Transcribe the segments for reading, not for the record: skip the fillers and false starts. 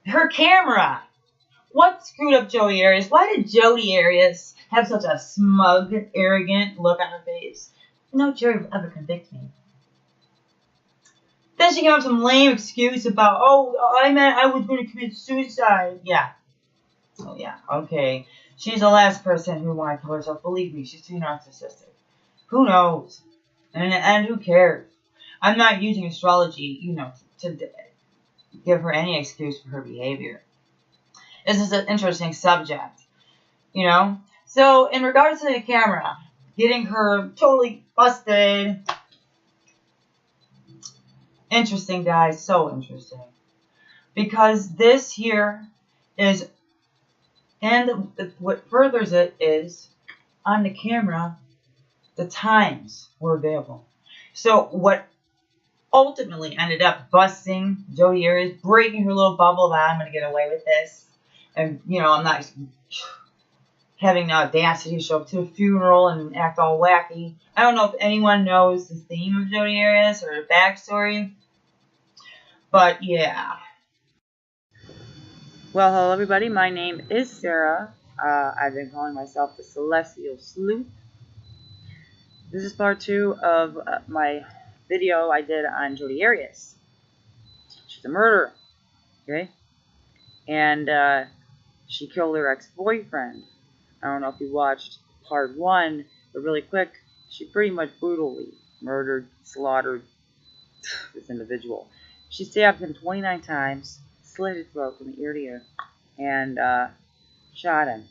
Her camera. What screwed up Jodi Arias? Why did Jodi Arias have such a smug, arrogant look on her face? No jury will ever convict me. Then she came up with some lame excuse about, oh, I meant I was going to commit suicide. Yeah. Oh, yeah. Okay. She's the last person who wanted to kill herself. Believe me, she's too narcissistic. Who knows? And who cares? I'm not using astrology, to give her any excuse for her behavior. This is an interesting subject, So, in regards to the camera, getting her totally busted. Interesting, guys. So interesting. Because this here is, and what furthers it is, on the camera, the times were available. So, what ultimately ended up busting Jodi Arias, breaking her little bubble that I'm going to get away with this. And, I'm not having the audacity to show up to a funeral and act all wacky. I don't know if anyone knows the theme of Jodi Arias or the backstory. But, yeah. Well, hello, everybody. My name is Sarah. I've been calling myself the Celestial Sleuth. This is part 2 of my video I did on Jodi Arias. She's a murderer, okay? And she killed her ex-boyfriend. I don't know if you watched part 1, but really quick, she pretty much brutally murdered, slaughtered this individual. She stabbed him 29 times, slit his throat from ear to ear, and shot him.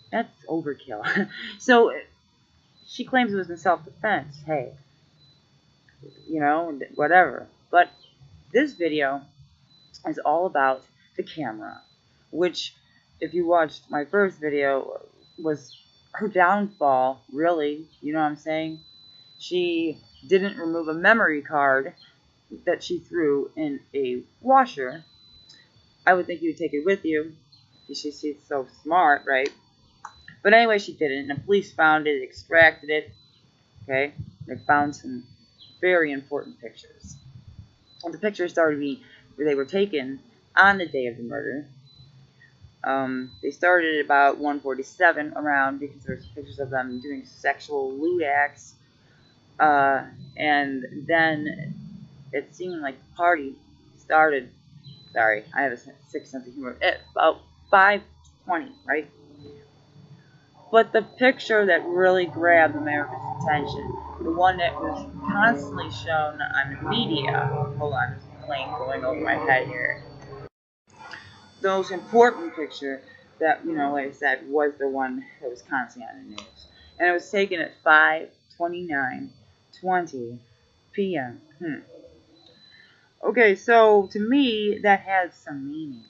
That's overkill. So, she claims it was in self-defense. Hey, whatever. But this video is all about the camera, which, if you watched my first video, was her downfall, really. You know what I'm saying? She didn't remove a memory card that she threw in a washer. I would think you would take it with you. She's so smart, right? But anyway, she didn't, and the police found it, extracted it, okay? They found some very important pictures. And the pictures they were taken on the day of the murder. They started at about 1:47 around, because there's pictures of them doing sexual lewd acts. And then it seemed like the party started, sorry, I have a sick sense of humor, at about 5:20, right? But the picture that really grabbed America's attention, the one that was constantly shown on the media, hold on, there's a plane going over my head here. The most important picture that, like I said, was the one that was constantly on the news. And it was taken at 5:29:20 p.m. Okay, so to me, that has some meaning.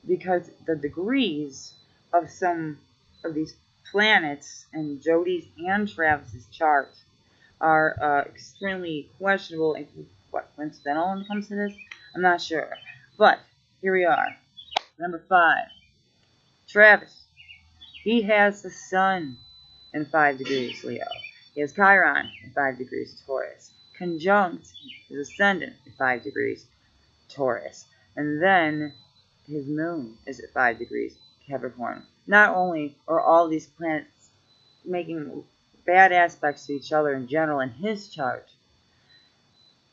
Because the degrees of some of these planets in Jodi's and Travis's chart are extremely questionable and coincidental when it comes to this. I'm not sure. But here we are. Number 5. Travis. He has the sun in 5 degrees Leo. He has Chiron in 5 degrees Taurus. Conjunct his ascendant in 5 degrees Taurus. And then his moon is at 5 degrees Capricorn. Not only are all these planets making bad aspects to each other in general in his chart,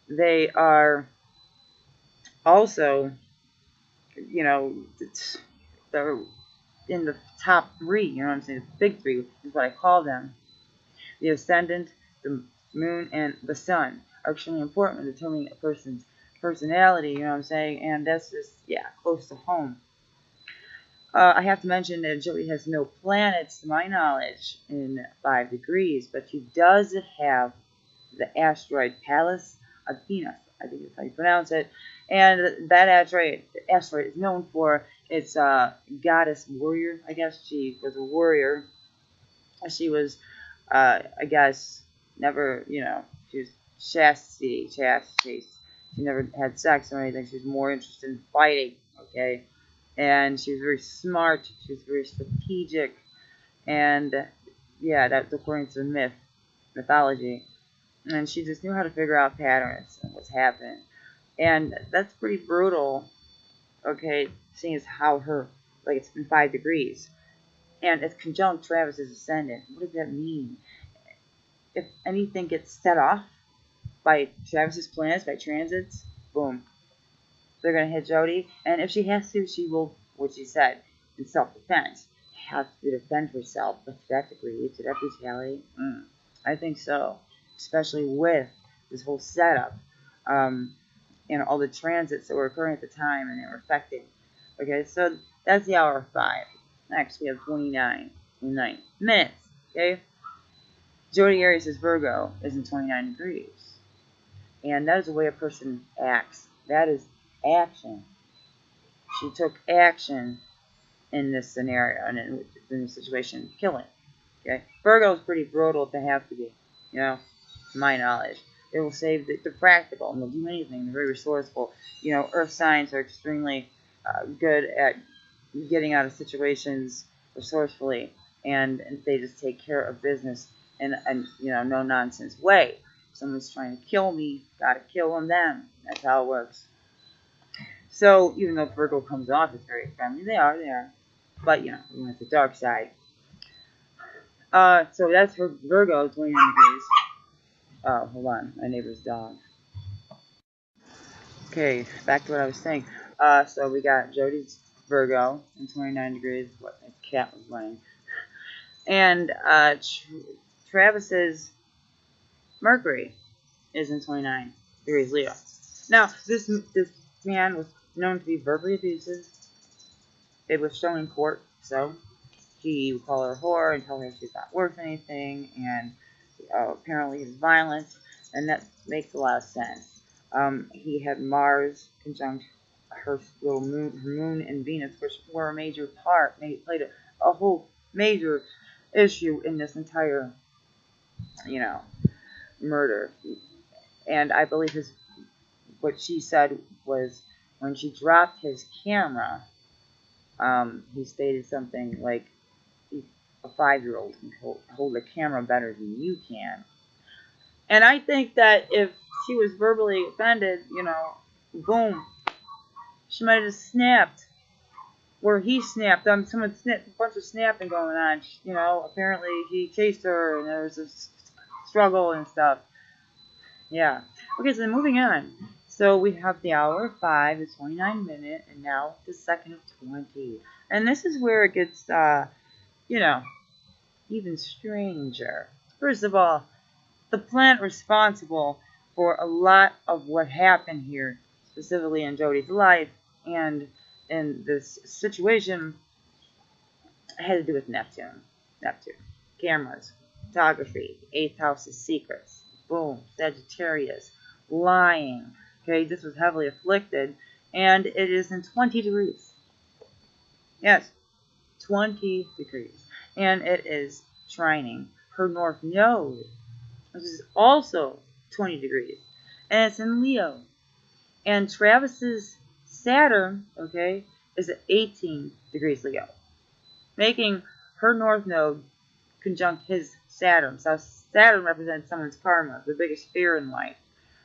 they are also, they're in the top 3, you know what I'm saying? The big 3 is what I call them. The ascendant, the moon, and the sun are extremely important in determining a person's personality, you know what I'm saying? And that's just, close to home. I have to mention that Jodi has no planets, to my knowledge, in 5 degrees, but she does have the asteroid Pallas Athena, I think that's how you pronounce it. And that asteroid is known for its goddess warrior. I guess she was a warrior. She was, I guess, never, she was chaste. She never had sex or anything. She was more interested in fighting, okay? And she was very smart. She was very strategic. And, that's according to the mythology. And she just knew how to figure out patterns and what's happening. And that's pretty brutal, okay, seeing as how her, like, it's been 5 degrees. And it's conjunct Travis's ascendant. What does that mean? If anything gets set off by Travis's planets, by transits, boom, they're going to hit Jodi. And if she has to, she will, what she said, in self-defense, have to defend herself. But did that degree? Did that brutality? I think so. Especially with this whole setup. And all the transits that were occurring at the time and they were affecting. Okay, so that's the hour 5. Next, we have 29 minutes. Okay, Jodi Arias' Virgo is in 29 degrees. And that is the way a person acts. That is action. She took action in this scenario and in this situation, killing. Okay, Virgo is pretty brutal if they have to be, you know, to my knowledge. They will save the practical and they'll do anything. They're very resourceful. You know, earth signs are extremely good at getting out of situations resourcefully, and they just take care of business in a, you know, no nonsense way. If someone's trying to kill me, gotta kill them. That's how it works. So even though Virgo comes off as very friendly, they are. But you know, we went to the dark side. So that's for Virgo, 29 degrees. Oh, hold on, my neighbor's dog. Okay, back to what I was saying. So we got Jodi's Virgo in 29 degrees. What his cat was running. And Travis's Mercury is in 29 degrees Leo. Now, this man was known to be verbally abusive. It was shown in court, so he would call her a whore and tell her she's not worth anything, and apparently he's violent, and that makes a lot of sense. He had Mars conjunct her little moon, her moon and Venus, which were a major part, played a whole major issue in this entire, you know, murder. And I believe what she said was when she dropped his camera, he stated something like, a 5-year-old can hold a camera better than you can. And I think that if she was verbally offended, you know, boom, she might have snapped. Where he snapped. Someone snapped, a bunch of snapping going on. You know, apparently he chased her and there was a struggle and stuff. Yeah. Okay, so moving on. So we have the hour 5, the 29 minute, and now the second of 20. And this is where it gets, you know, even stranger. First of all, the planet responsible for a lot of what happened here, specifically in Jodi's life and in this situation, had to do with Neptune. Cameras, photography, 8th house is secrets. Boom, Sagittarius, lying. Okay, this was heavily afflicted, and it is in 20 degrees. Yes, 20 degrees. And it is trining her north node, which is also 20 degrees. And it's in Leo. And Travis's Saturn, okay, is at 18 degrees Leo, making her north node conjunct his Saturn. So Saturn represents someone's karma, the biggest fear in life.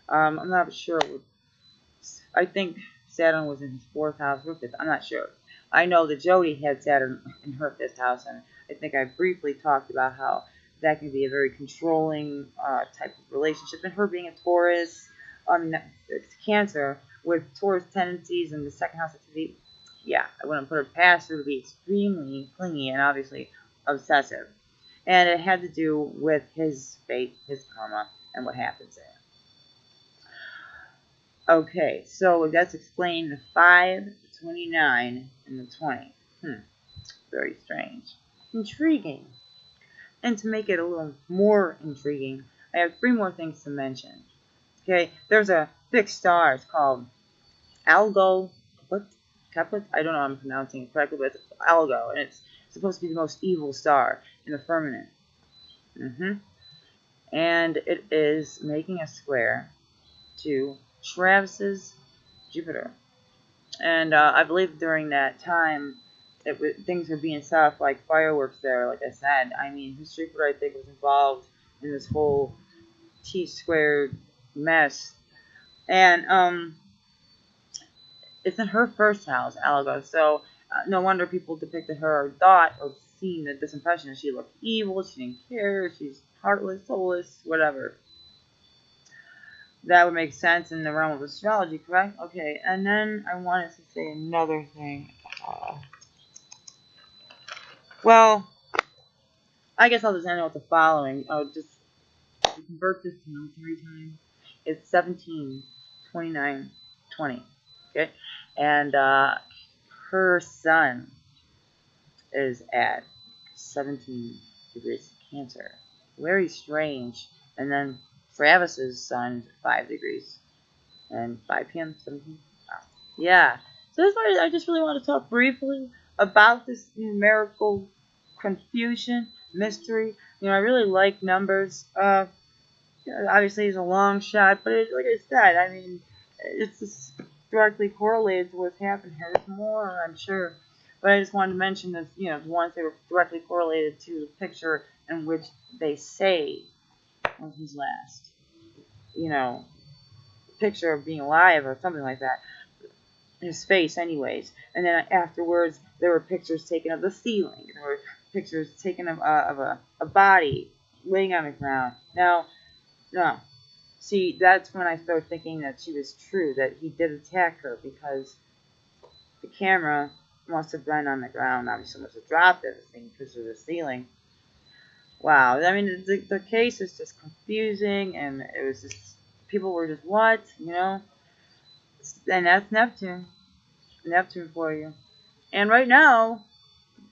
I'm not sure. I think Saturn was in his 4th house or 5th. I'm not sure. I know that Jodi had Saturn in her 5th house, and I think I briefly talked about how that can be a very controlling type of relationship. And her being a Taurus, it's Cancer, with Taurus tendencies in the 2nd house activity, yeah, I wouldn't put her past her to be extremely clingy and obviously obsessive. And it had to do with his fate, his karma, and what happens there. Okay, so that's explained the 5, the 29, and the 20. Very strange. Intriguing. And to make it a little more intriguing, I have 3 more things to mention. Okay, there's a fixed star. It's called Algo. Caput? I don't know if I'm pronouncing it correctly, but it's Algo, and it's supposed to be the most evil star in the firmament. And it is making a square to Travis's Jupiter. And I believe during that time, things were being set off like fireworks there, like I said. I mean, his Jupiter, I think, was involved in this whole T-squared mess. And it's in her first house, Alga. So no wonder people depicted her or thought or seen this impression that she looked evil, she didn't care, she's heartless, soulless, whatever. That would make sense in the realm of astrology, correct? Okay, and then I wanted to say another thing. Well, I guess I'll just end it with the following. I'll just convert this to military time. It's 17, 29, 20. Okay? And her sun is at 17 degrees Cancer. Very strange. And then Travis's sun is 5 degrees. And 5 p.m., 17. Wow. Yeah. So that's why I just really want to talk briefly about this numerical confusion, mystery. You know, I really like numbers. Obviously, it's a long shot, but like I said, I mean, it's just directly correlated to what's happened here. There's more, I'm sure. But I just wanted to mention this, you know, once they were directly correlated to the picture in which they say was his last, you know, picture of being alive or something like that. His face, anyways. And then afterwards, there were pictures taken of the ceiling. There were pictures taken of a body laying on the ground. Now, no. See, that's when I started thinking that she was true, that he did attack her, because the camera must have been on the ground. Obviously, must have dropped everything because of the ceiling. Wow. I mean, the case is just confusing, and it was just, people were just, what? You know? And that's Neptune. Neptune for you. And right now,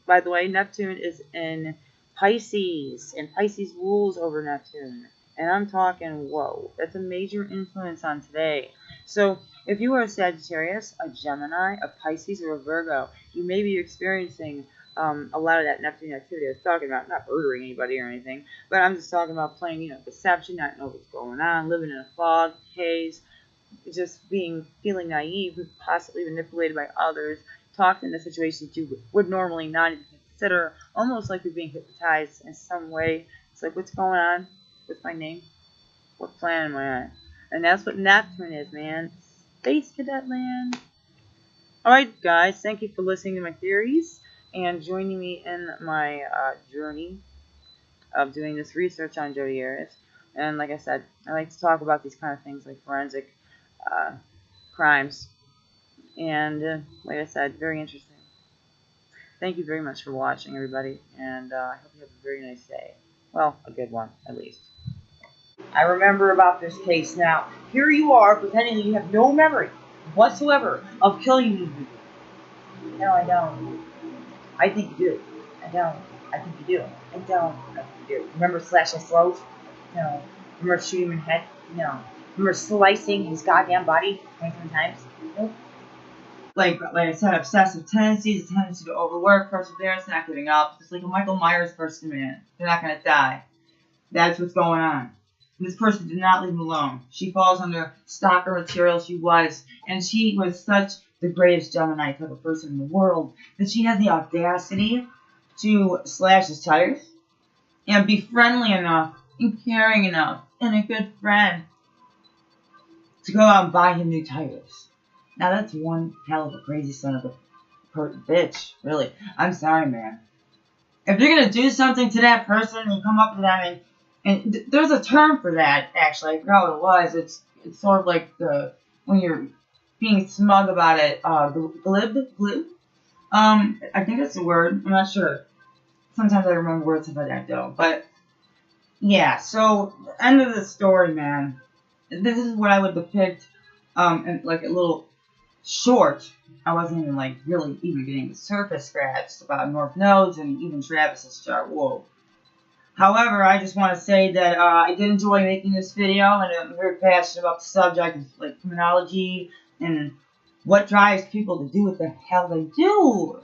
by the way, Neptune is in Pisces, and Pisces rules over Neptune. And I'm talking, whoa, that's a major influence on today. So if you are a Sagittarius, a Gemini, a Pisces, or a Virgo, you may be experiencing a lot of that Neptune activity I was talking about. Not murdering anybody or anything, but I'm just talking about playing, you know, deception, not know what's going on, living in a fog, haze, just feeling naive, possibly manipulated by others, talking in situations you would normally not even consider, almost like you're being hypnotized in some way. It's like, what's going on with my name? What planet am I on? And that's what Neptune is, man. Space Cadet land. Alright, guys, thank you for listening to my theories and joining me in my journey of doing this research on Jodi Arias. And like I said, I like to talk about these kind of things like forensic crimes. And like I said, very interesting. Thank you very much for watching, everybody. And I hope you have a very nice day. Well, a good one, at least. I remember about this case now. Here you are, pretending that you have no memory whatsoever of killing these people. No, I don't. I think you do. I don't. I think you do. I don't. I think you do. Remember slashing his throat? No. Remember shooting him in the head? No. Remember slicing his goddamn body 27 times? Nope. Like I said, obsessive tendencies, a tendency to overwork, perseverance, not giving up. Just like a Michael Myers person, man. They're not going to die. That's what's going on. And this person did not leave him alone. She falls under stalker material. She was. And she was such the greatest Gemini type of person in the world that she had the audacity to slash his tires and be friendly enough and caring enough and a good friend to go out and buy him new tires. Now that's one hell of a crazy son of a bitch, really. I'm sorry, man. If you're going to do something to that person and you come up to them and there's a term for that, actually. I forgot what it was. It's sort of like when you're being smug about it, glib? I think that's the word. I'm not sure. Sometimes I remember words like that, though. But, yeah, so, end of the story, man. This is what I would depict, in, like, a little short. I wasn't even, like, really even getting the surface scratched about North Nodes and even Travis's chart. Whoa. However, I just want to say that I did enjoy making this video, and I'm very passionate about the subject of, like, criminology and what drives people to do what the hell they do.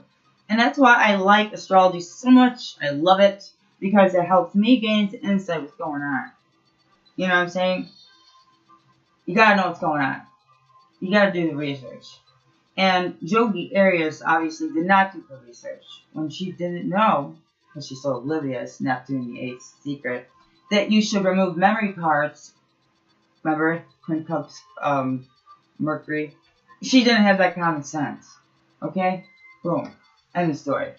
And that's why I like astrology so much. I love it because it helps me gain insight what's going on. You know what I'm saying? You gotta know what's going on. You gotta do the research. And Jodi Arias obviously did not do the research when she didn't know, because she's so oblivious, Neptune, the 8th secret, that you should remove memory cards. Remember, Twin Cups, Mercury, she didn't have that common sense. Okay? Boom. End of story.